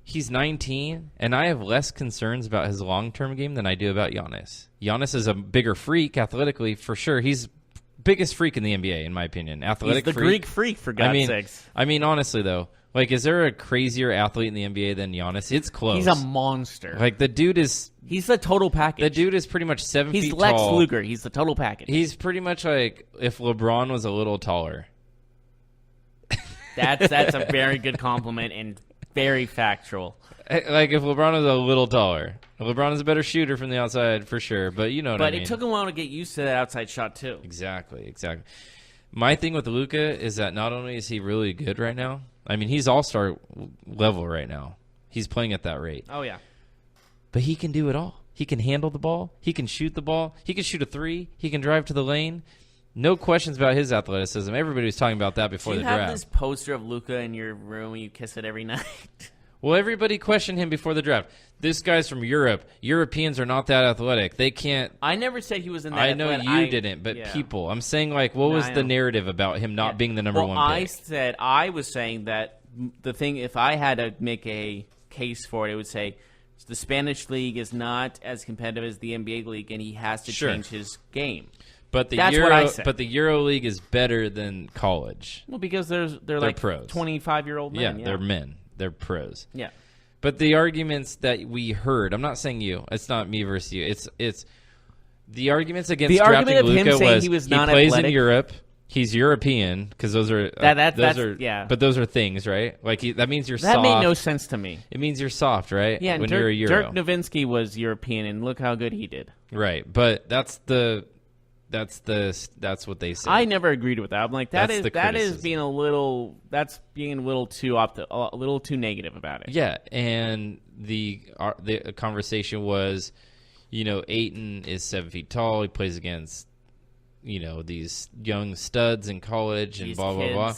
he's 19, and I have less concerns about his long-term game than I do about Giannis. Giannis is a bigger freak athletically, for sure. He's biggest freak in the NBA, in my opinion. Athletic He's the Greek freak, for God's sakes. I mean, honestly, though. Like, is there a crazier athlete in the NBA than Giannis? It's close. He's a monster. Like, the dude is... He's the total package. The dude is pretty much 7 feet tall. He's Lex Luger. He's the total package. He's pretty much like if LeBron was a little taller. That's a very good compliment and very factual. Like if LeBron was a little taller. LeBron is a better shooter from the outside for sure, but you know what I mean. But it took him a while to get used to that outside shot too. Exactly. My thing with Luka is that not only is he really good right now, I mean, he's all-star level right now. He's playing at that rate. Oh, yeah. But he can do it all. He can handle the ball. He can shoot the ball. He can shoot a 3. He can drive to the lane. No questions about his athleticism. Everybody was talking about that before the draft. Do you have this poster of Luka in your room and you kiss it every night? Well, everybody questioned him before the draft. This guy's from Europe. Europeans are not that athletic. They can't. I never said he was in that I know athletic. you didn't, but people. I'm saying, like, what was the narrative about him not being the number 1 pick? I was saying that the thing, if I had to make a case for it, it would say the Spanish league is not as competitive as the NBA league, and he has to change his game. But That's what I said. But the Euro League is better than college. Well, because they're like pros. 25-year-old men. Yeah, they're men. They're pros. Yeah. But the arguments that we heard, I'm not saying you. It's not me versus you. It's the arguments against drafting Luka was he plays athletic. in Europe. He's European because those are But those are things, right? Like that means you're soft. That made no sense to me. It means you're soft, right? Yeah. When you're a Euro. Dirk Nowitzki was European, and look how good he did. Right, but that's what they say. I never agreed with that. I'm like that is being a little too negative about it. Yeah, and the conversation was, Ayton is 7 feet tall. He plays against, these young studs in college and blah blah.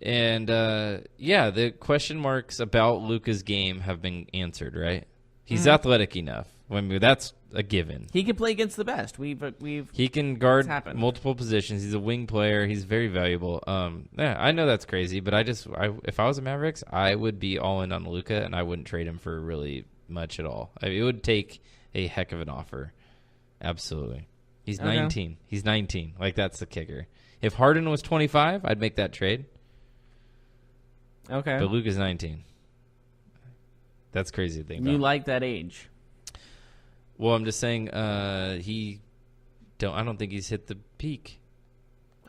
And the question marks about Luka's game have been answered. Right, he's athletic enough. I mean, that's a given. He can play against the best. He can guard happened. multiple positions. He's a wing player. He's very valuable. Yeah, I know that's crazy, but if I was a Mavericks, I would be all in on Luka, and I wouldn't trade him for really much at all. It would take a heck of an offer. Absolutely. He's 19. He's 19. Like, that's the kicker. If Harden was 25, I'd make that trade. Okay. But Luka's 19. That's crazy to think about. You like that age? Well, I'm just saying I don't think he's hit the peak.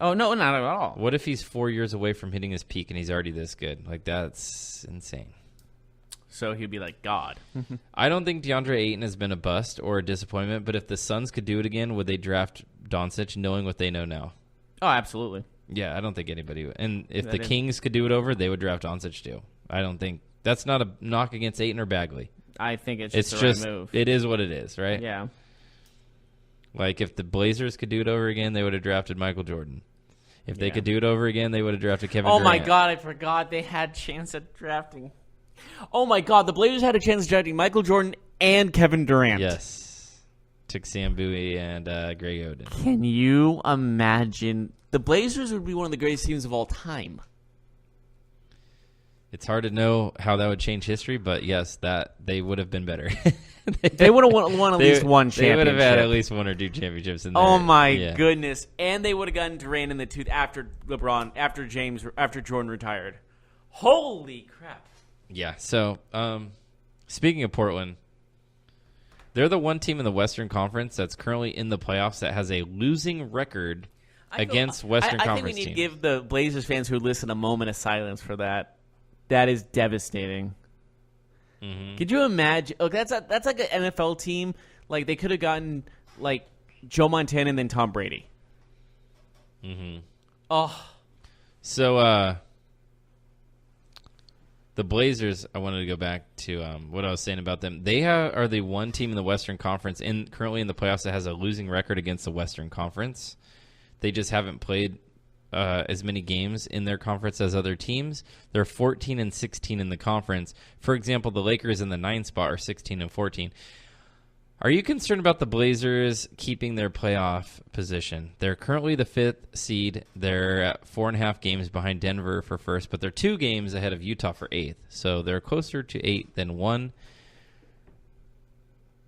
Oh, no, not at all. What if he's 4 years away from hitting his peak and he's already this good? Like, that's insane. So he'd be like God. I don't think DeAndre Ayton has been a bust or a disappointment, but if the Suns could do it again, would they draft Doncic knowing what they know now? Oh, absolutely. Yeah, I don't think anybody would. And if the didn't- Kings could do it over, they would draft Doncic too. I don't think – that's not a knock against Ayton or Bagley. I think it's It's the just right move. it is what it is, right? Yeah. Like, if the Blazers could do it over again, they would have drafted Michael Jordan. If they could do it over again, they would have drafted Kevin Oh, Durant. my God. I forgot they had a chance at drafting. Oh, my God. The Blazers had a chance at drafting Michael Jordan and Kevin Durant. Yes. Took Sam Bowie and Greg Oden. Can you imagine? The Blazers would be one of the greatest teams of all time. It's hard to know how that would change history, but yes, that they would have been better. They would have won at least one championship. They would have had at least one or two championships in there. Oh my Yeah. goodness! And they would have gotten Durant in the tooth after LeBron, after Jordan retired. Holy crap! Yeah. So, speaking of Portland, they're the one team in the Western Conference that's currently in the playoffs that has a losing record against Western Conference I think we need to teams. give the Blazers fans who listen a moment of silence for that. That is devastating. Mm-hmm. Could you imagine? Oh, that's like an NFL team. Like, they could have gotten like Joe Montana and then Tom Brady. Mm-hmm. Oh, So, the Blazers, I wanted to go back to what I was saying about them. They are the one team in the Western Conference currently in the playoffs that has a losing record against the Western Conference. They just haven't played as many games in their conference as other teams. They're 14-16 in the conference. For example, the Lakers in the 9th spot are 16-14. Are you concerned about the Blazers keeping their playoff position? They're currently the 5th seed. They're at 4.5 games behind Denver for first, but they're 2 games ahead of Utah for 8th. So they're closer to 8 than 1.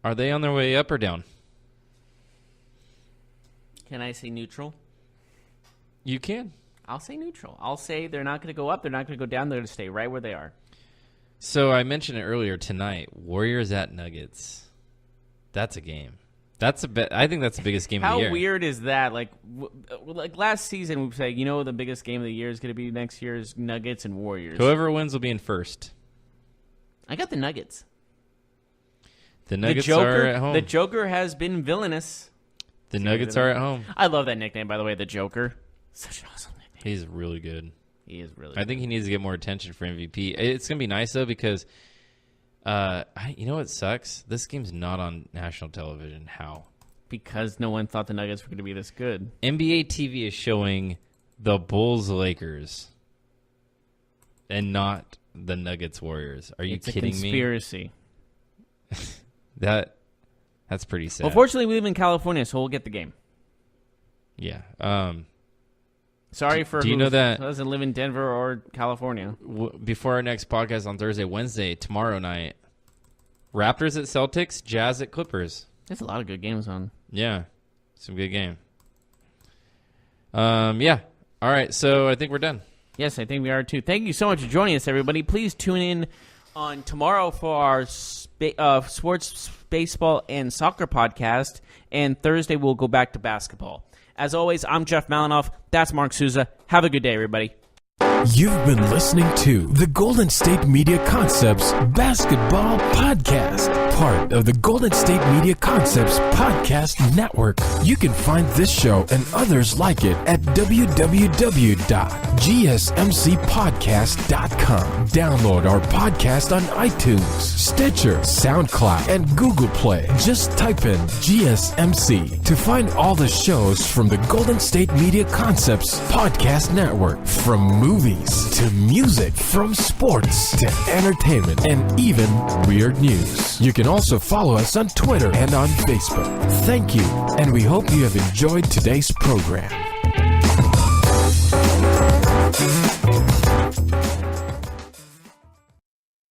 Are they on their way up or down? can I say neutral? You can. I'll say neutral. I'll say they're not going to go up. They're not going to go down. They're going to stay right where they are. So I mentioned it earlier tonight. Warriors at Nuggets. That's a game. I think that's the biggest game of the year. How weird is that? Like last season, we say, the biggest game of the year is going to be next year's Nuggets and Warriors. Whoever wins will be in first. I got the Nuggets. The Nuggets the Joker, are at home. The Joker has been villainous. The Nuggets are at home. I love that nickname, by the way, the Joker. Such an awesome nickname. He's really good. He is really I think he needs to get more attention for MVP. It's going to be nice, though, because you know what sucks? This game's not on national television. How? Because no one thought the Nuggets were going to be this good. NBA TV is showing the Bulls-Lakers and not the Nuggets-Warriors. Are you kidding me? Conspiracy. That's pretty sad. Well, fortunately, we live in California, so we'll get the game. Yeah. Sorry for do you who know that doesn't live in Denver or California. Before our next podcast on Wednesday, tomorrow night, Raptors at Celtics, Jazz at Clippers. There's a lot of good games on. Yeah, some good game. Yeah. All right, so I think we're done. Yes, I think we are too. Thank you so much for joining us, everybody. Please tune in on tomorrow for our sports, baseball, and soccer podcast, and Thursday we'll go back to basketball. As always, I'm Jeff Malinoff. That's Mark Souza. Have a good day, everybody. You've been listening to the Golden State Media Concepts Basketball Podcast, part of the Golden State Media Concepts Podcast Network. You can find this show and others like it at www.gsmcpodcast.com. Download our podcast on iTunes, Stitcher, SoundCloud, and Google Play. Just type in GSMC to find all the shows from the Golden State Media Concepts Podcast Network. From movies movies to music, from sports to entertainment, and even weird news. You can also follow us on Twitter and on Facebook. Thank you, and we hope you have enjoyed today's program.